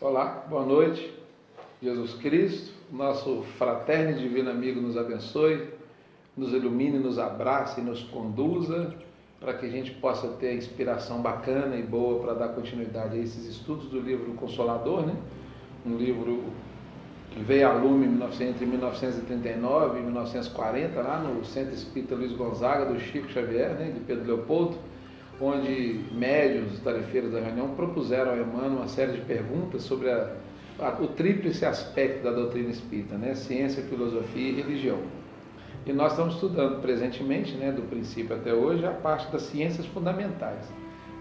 Olá, boa noite. Jesus Cristo, nosso fraterno e divino amigo, nos abençoe, nos ilumine, nos abrace e nos conduza para que a gente possa ter a inspiração bacana e boa para dar continuidade a esses estudos do livro Consolador, né? Um livro que veio a lume entre 1939 e 1940, lá no Centro Espírita Luiz Gonzaga, do Chico Xavier, né? De Pedro Leopoldo, onde médiuns, tarefeiros da reunião, propuseram ao Emmanuel uma série de perguntas sobre o tríplice aspecto da doutrina espírita, né? Ciência, filosofia e religião. E nós estamos estudando presentemente, né, do princípio até hoje, a parte das ciências fundamentais.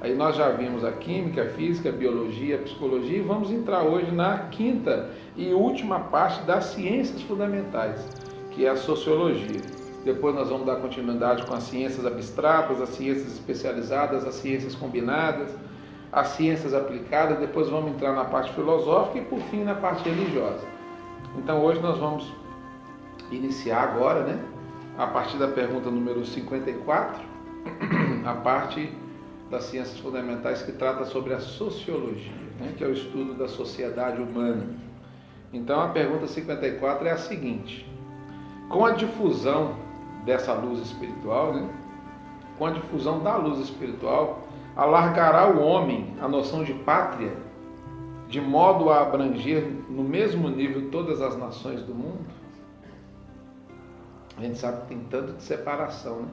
Aí nós já vimos a química, a física, a biologia, a psicologia, e vamos entrar hoje na quinta e última parte das ciências fundamentais, que é a sociologia. Depois nós vamos dar continuidade com as ciências abstratas, as ciências especializadas, as ciências combinadas, as ciências aplicadas, depois vamos entrar na parte filosófica e por fim na parte religiosa. Então hoje nós vamos iniciar agora, né, a partir da pergunta número 54, a parte das ciências fundamentais que trata sobre a sociologia, né, que é o estudo da sociedade humana. Então a pergunta 54 é a seguinte: com a difusão dessa luz espiritual, né? Com a difusão da luz espiritual, alargará o homem a noção de pátria, de modo a abranger no mesmo nível todas as nações do mundo? A gente sabe que tem tanto de separação, né?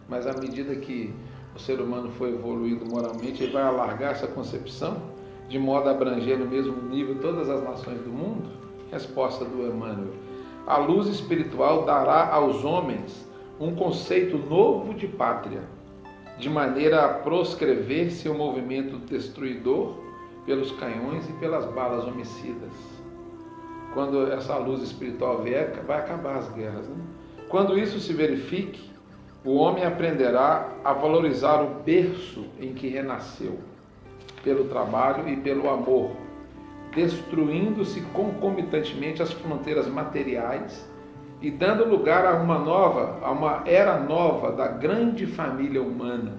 Mas à medida que o ser humano foi evoluindo moralmente, ele vai alargar essa concepção, de modo a abranger no mesmo nível todas as nações do mundo? Resposta do Emmanuel: a luz espiritual dará aos homens um conceito novo de pátria, de maneira a proscrever seu movimento destruidor pelos canhões e pelas balas homicidas. Quando essa luz espiritual vier, vai acabar as guerras, né? Quando isso se verifique, o homem aprenderá a valorizar o berço em que renasceu, pelo trabalho e pelo amor, destruindo-se concomitantemente as fronteiras materiais e dando lugar a uma era nova da grande família humana,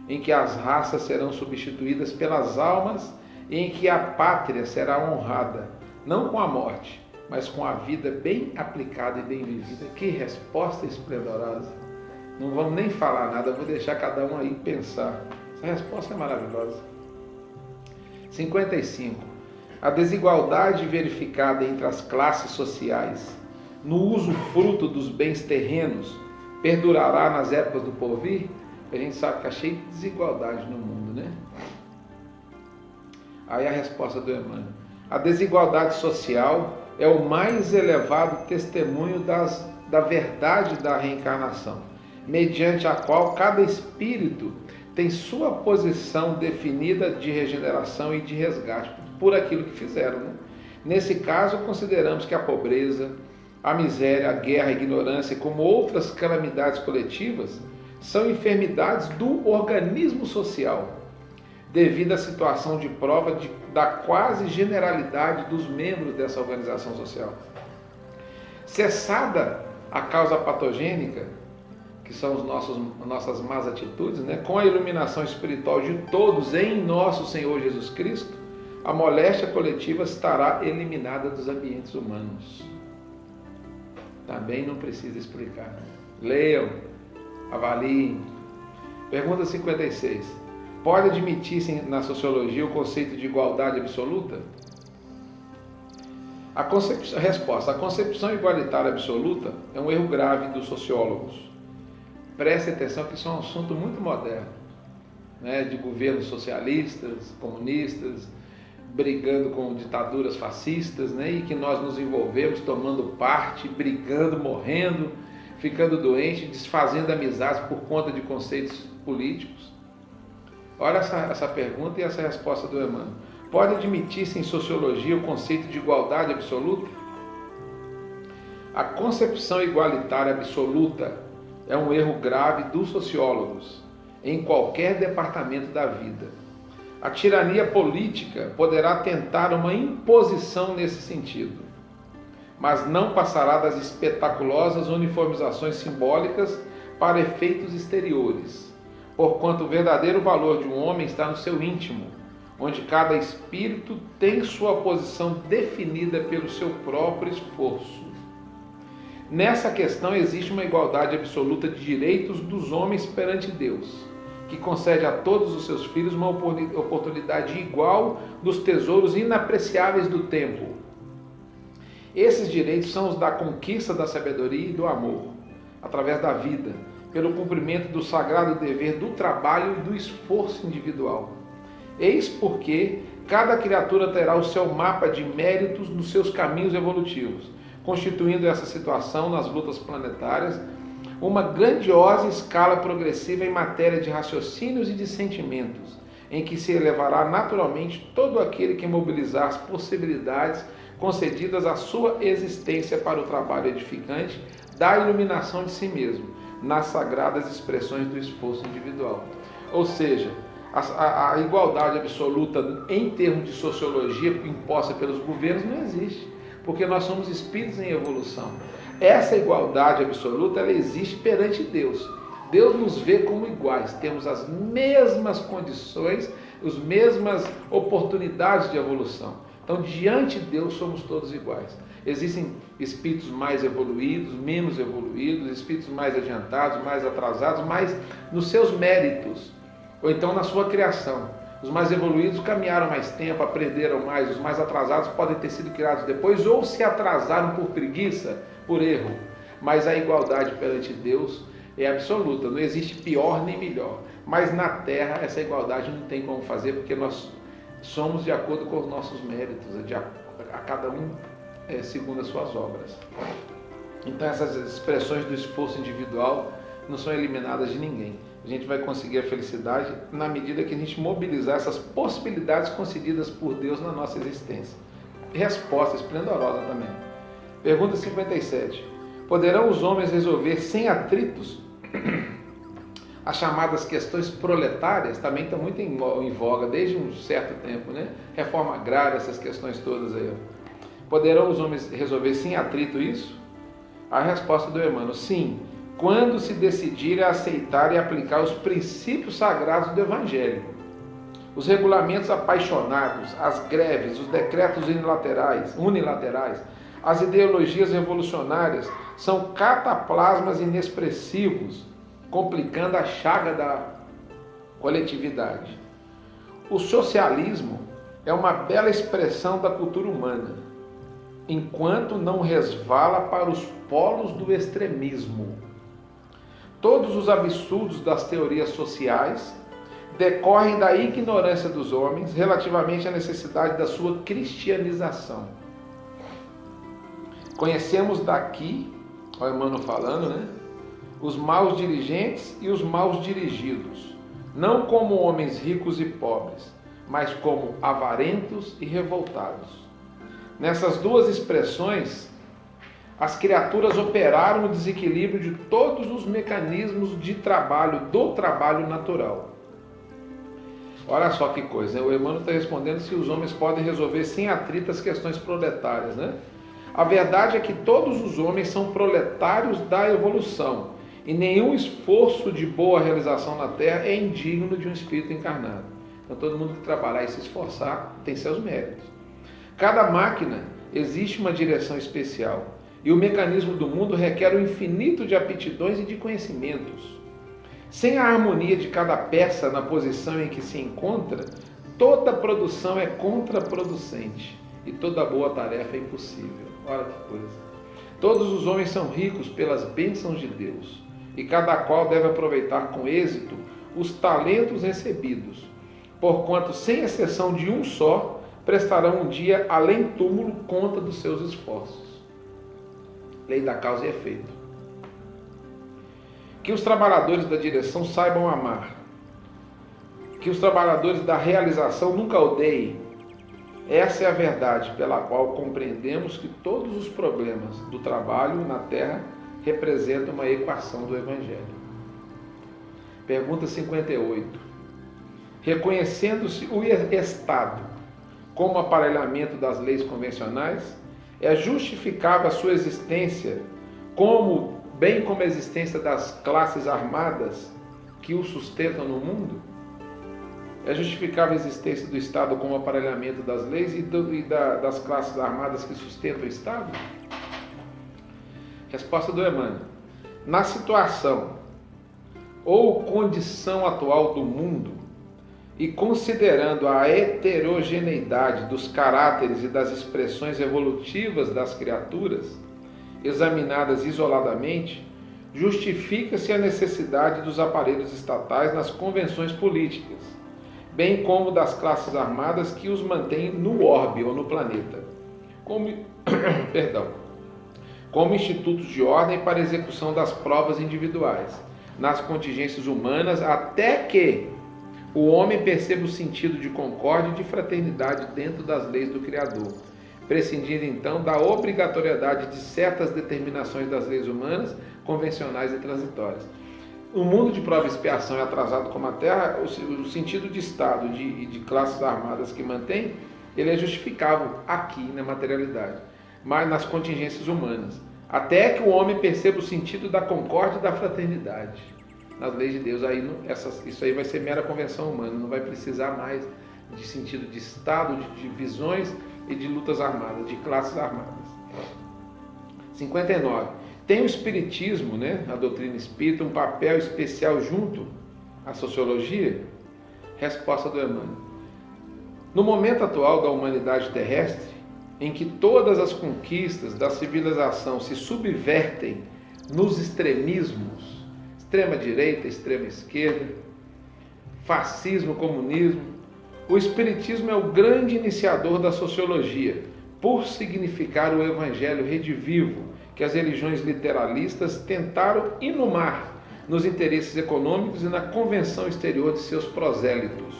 em que as raças serão substituídas pelas almas e em que a pátria será honrada, não com a morte, mas com a vida bem aplicada e bem vivida. Que resposta esplendorosa! Não vamos nem falar nada, vou deixar cada um aí pensar. Essa resposta é maravilhosa. 55. A desigualdade verificada entre as classes sociais no uso fruto dos bens terrenos perdurará nas épocas do porvir? A gente sabe que está cheio de desigualdade no mundo, né? Aí a resposta do Emmanuel: a desigualdade social é o mais elevado testemunho da verdade da reencarnação, mediante a qual cada espírito tem sua posição definida de regeneração e de resgate por aquilo que fizeram, né? Nesse caso, consideramos que a pobreza, a miséria, a guerra, a ignorância, como outras calamidades coletivas, são enfermidades do organismo social, devido à situação de prova da quase generalidade dos membros dessa organização social. Cessada a causa patogênica, que são as nossas más atitudes, né? Com a iluminação espiritual de todos em nosso Senhor Jesus Cristo, a moléstia coletiva estará eliminada dos ambientes humanos. Também não precisa explicar. Leiam, avaliem. Pergunta 56. Pode admitir-se na sociologia o conceito de igualdade absoluta? Resposta: a concepção igualitária absoluta é um erro grave dos sociólogos. Preste atenção que isso é um assunto muito moderno, né? De governos socialistas, comunistas, brigando com ditaduras fascistas, né? E que nós nos envolvemos tomando parte, brigando, morrendo, ficando doente, desfazendo amizades por conta de conceitos políticos. Olha essa pergunta e essa resposta do Emmanuel. Pode admitir-se em sociologia o conceito de igualdade absoluta? A concepção igualitária absoluta é um erro grave dos sociólogos em qualquer departamento da vida. A tirania política poderá tentar uma imposição nesse sentido, mas não passará das espetaculosas uniformizações simbólicas para efeitos exteriores, porquanto o verdadeiro valor de um homem está no seu íntimo, onde cada espírito tem sua posição definida pelo seu próprio esforço. Nessa questão existe uma igualdade absoluta de direitos dos homens perante Deus, que concede a todos os seus filhos uma oportunidade igual dos tesouros inapreciáveis do tempo. Esses direitos são os da conquista da sabedoria e do amor, através da vida, pelo cumprimento do sagrado dever do trabalho e do esforço individual. Eis porque cada criatura terá o seu mapa de méritos nos seus caminhos evolutivos, constituindo essa situação nas lutas planetárias uma grandiosa escala progressiva em matéria de raciocínios e de sentimentos, em que se elevará naturalmente todo aquele que mobilizar as possibilidades concedidas à sua existência para o trabalho edificante da iluminação de si mesmo, nas sagradas expressões do esforço individual. Ou seja, a igualdade absoluta em termos de sociologia imposta pelos governos não existe, porque nós somos espíritos em evolução. Essa igualdade absoluta, ela existe perante Deus. Deus nos vê como iguais, temos as mesmas condições, as mesmas oportunidades de evolução. Então, diante de Deus, somos todos iguais. Existem espíritos mais evoluídos, menos evoluídos, espíritos mais adiantados, mais atrasados, mas nos seus méritos, ou então na sua criação. Os mais evoluídos caminharam mais tempo, aprenderam mais, os mais atrasados podem ter sido criados depois, ou se atrasaram por preguiça, por erro. Mas a igualdade perante Deus é absoluta, não existe pior nem melhor. Mas na Terra essa igualdade não tem como fazer, porque nós somos de acordo com os nossos méritos, a cada um segundo as suas obras. Então essas expressões do esforço individual não são eliminadas de ninguém. A gente vai conseguir a felicidade na medida que a gente mobilizar essas possibilidades concedidas por Deus na nossa existência. Resposta esplendorosa também. Pergunta 57. Poderão os homens resolver sem atritos as chamadas questões proletárias? Também está muito em voga desde um certo tempo, né? Reforma agrária, essas questões todas aí. Poderão os homens resolver sem atrito isso? A resposta do Emmanuel: sim, quando se decidirem a aceitar e aplicar os princípios sagrados do Evangelho. Os regulamentos apaixonados, as greves, os decretos unilaterais, as ideologias revolucionárias são cataplasmas inexpressivos, complicando a chaga da coletividade. O socialismo é uma bela expressão da cultura humana, enquanto não resvala para os polos do extremismo. Todos os absurdos das teorias sociais decorrem da ignorância dos homens relativamente à necessidade da sua cristianização. Conhecemos daqui, o Emmanuel falando, né? Os maus dirigentes e os maus dirigidos, não como homens ricos e pobres, mas como avarentos e revoltados. Nessas duas expressões, as criaturas operaram o desequilíbrio de todos os mecanismos de trabalho, do trabalho natural. Olha só que coisa, o Emmanuel está respondendo se os homens podem resolver sem atrito as questões proletárias, né? A verdade é que todos os homens são proletários da evolução, e nenhum esforço de boa realização na Terra é indigno de um espírito encarnado. Então todo mundo que trabalhar e se esforçar tem seus méritos. Cada máquina existe uma direção especial, e o mecanismo do mundo requer um infinito de aptidões e de conhecimentos. Sem a harmonia de cada peça na posição em que se encontra, toda produção é contraproducente e toda boa tarefa é impossível. Olha que coisa. Todos os homens são ricos pelas bênçãos de Deus, e cada qual deve aproveitar com êxito os talentos recebidos, porquanto, sem exceção de um só, prestarão um dia além túmulo conta dos seus esforços. Lei da causa e efeito. Que os trabalhadores da direção saibam amar. Que os trabalhadores da realização nunca odeiem. Essa é a verdade pela qual compreendemos que todos os problemas do trabalho na Terra representam uma equação do Evangelho. Pergunta 58. Reconhecendo-se o Estado como aparelhamento das leis convencionais, é justificável a sua existência bem como a existência das classes armadas que o sustentam no mundo? É justificável a existência do Estado como aparelhamento das leis e das classes armadas que sustentam o Estado? Resposta do Emmanuel. Na situação ou condição atual do mundo, e considerando a heterogeneidade dos caráteres e das expressões evolutivas das criaturas, examinadas isoladamente, justifica-se a necessidade dos aparelhos estatais nas convenções políticas, bem como das classes armadas que os mantêm no orbe ou no planeta, como institutos de ordem para execução das provas individuais, nas contingências humanas, até que o homem perceba o sentido de concórdia e de fraternidade dentro das leis do Criador, prescindindo então da obrigatoriedade de certas determinações das leis humanas, convencionais e transitórias. No mundo de prova e expiação e atrasado como a Terra, o sentido de Estado e de classes armadas que mantém, ele é justificável aqui na materialidade, mas nas contingências humanas, até que o homem perceba o sentido da concórdia e da fraternidade nas leis de Deus. Aí isso aí vai ser mera convenção humana, não vai precisar mais de sentido de Estado, de divisões e de lutas armadas, de classes armadas. 59. Tem o Espiritismo, a doutrina espírita, um papel especial junto à sociologia? Resposta do Emmanuel. No momento atual da humanidade terrestre, em que todas as conquistas da civilização se subvertem nos extremismos, extrema direita, extrema esquerda, fascismo, comunismo, o Espiritismo é o grande iniciador da sociologia, por significar o evangelho redivivo que as religiões literalistas tentaram inumar nos interesses econômicos e na convenção exterior de seus prosélitos.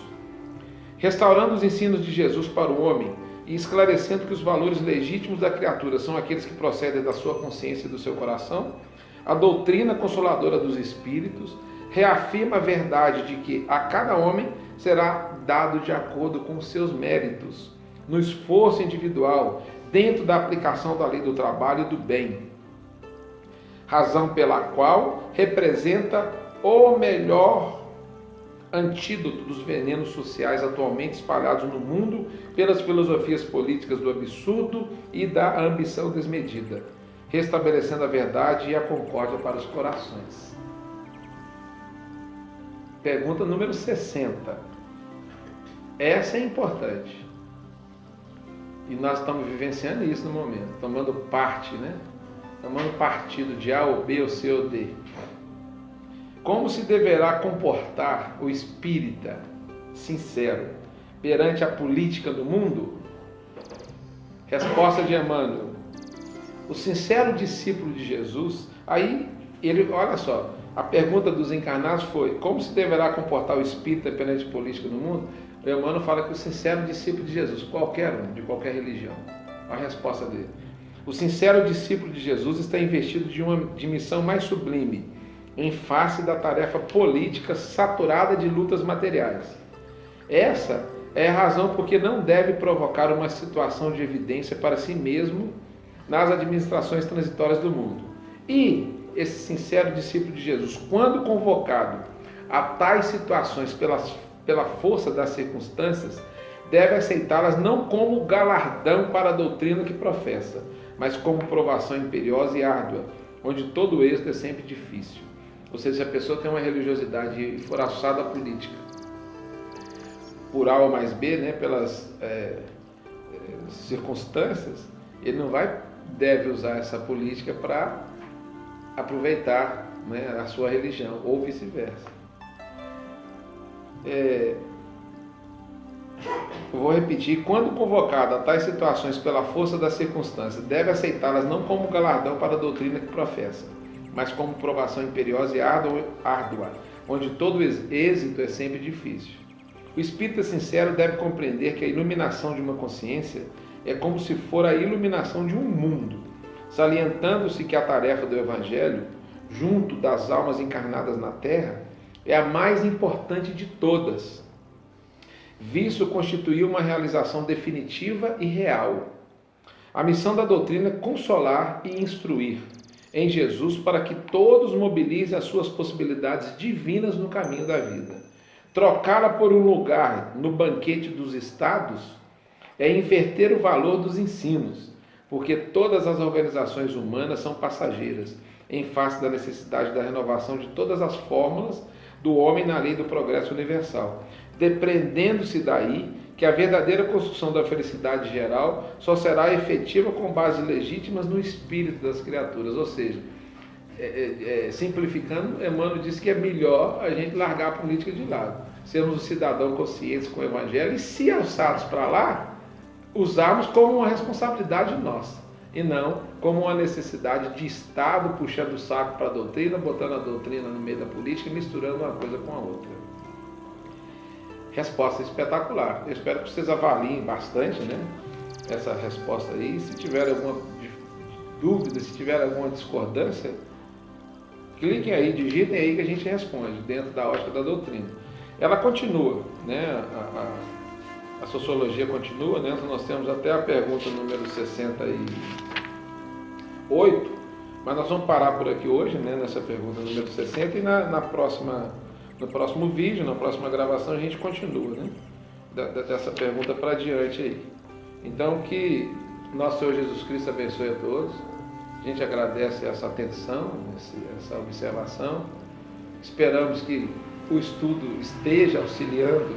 Restaurando os ensinos de Jesus para o homem e esclarecendo que os valores legítimos da criatura são aqueles que procedem da sua consciência e do seu coração, a doutrina consoladora dos espíritos reafirma a verdade de que a cada homem será dado de acordo com os seus méritos, no esforço individual, dentro da aplicação da lei do trabalho e do bem, razão pela qual representa o melhor antídoto dos venenos sociais atualmente espalhados no mundo pelas filosofias políticas do absurdo e da ambição desmedida, restabelecendo a verdade e a concórdia para os corações. Pergunta número 60. Essa é importante. E nós estamos vivenciando isso no momento, tomando parte, tomando partido de A ou B ou C ou D. Como se deverá comportar o espírita sincero perante a política do mundo? Resposta de Emmanuel. O sincero discípulo de Jesus, olha só, a pergunta dos encarnados foi: como se deverá comportar o espírita perante a política do mundo? O Emmanuel fala que o sincero discípulo de Jesus, qualquer um, de qualquer religião. A resposta dele: o sincero discípulo de Jesus está investido de missão mais sublime, em face da tarefa política saturada de lutas materiais. Essa é a razão por que não deve provocar uma situação de evidência para si mesmo nas administrações transitórias do mundo. E esse sincero discípulo de Jesus, quando convocado a tais situações pela força das circunstâncias, deve aceitá-las não como galardão para a doutrina que professa, mas como provação imperiosa e árdua, onde todo êxito é sempre difícil. Ou seja, se a pessoa tem uma religiosidade e for associada à política, por A ou mais B, pelas circunstâncias, ele não deve usar essa política para aproveitar a sua religião, ou vice-versa. Eu vou repetir: quando convocado a tais situações pela força das circunstâncias, deve aceitá-las não como galardão para a doutrina que professa, mas como provação imperiosa e árdua, onde todo êxito é sempre difícil. O espírita sincero deve compreender que a iluminação de uma consciência é como se for a iluminação de um mundo, salientando-se que a tarefa do Evangelho, junto das almas encarnadas na Terra, é a mais importante de todas, visto constituir uma realização definitiva e real. A missão da doutrina é consolar e instruir em Jesus para que todos mobilizem as suas possibilidades divinas no caminho da vida. Trocá-la por um lugar no banquete dos estados é inverter o valor dos ensinos, porque todas as organizações humanas são passageiras, em face da necessidade da renovação de todas as fórmulas do homem na lei do progresso universal, depreendendo-se daí que a verdadeira construção da felicidade geral só será efetiva com bases legítimas no espírito das criaturas. Ou seja, simplificando, Emmanuel diz que é melhor a gente largar a política de lado, sermos um cidadão conscientes com o Evangelho e, se alçados para lá, usarmos como uma responsabilidade nossa e não como uma necessidade de Estado puxando o saco para a doutrina, botando a doutrina no meio da política e misturando uma coisa com a outra. Resposta espetacular. Eu espero que vocês avaliem bastante, né, essa resposta aí. Se tiver alguma dúvida, se tiver alguma discordância, cliquem aí, digitem aí que a gente responde dentro da ótica da doutrina. Ela continua, né? A sociologia continua, né? Nós temos até a pergunta número 68, mas nós vamos parar por aqui hoje, né? Nessa pergunta número 60 e no próximo vídeo, na próxima gravação, a gente continua, né? Dessa pergunta para diante aí. Então, que nosso Senhor Jesus Cristo abençoe a todos. A gente agradece essa atenção, essa observação. Esperamos que o estudo esteja auxiliando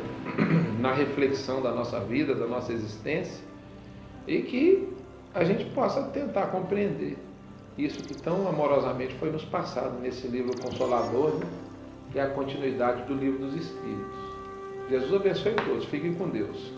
na reflexão da nossa vida, da nossa existência, e que a gente possa tentar compreender isso que tão amorosamente foi nos passado nesse livro consolador, né? Que é a continuidade do Livro dos Espíritos. Jesus abençoe todos. Fiquem com Deus.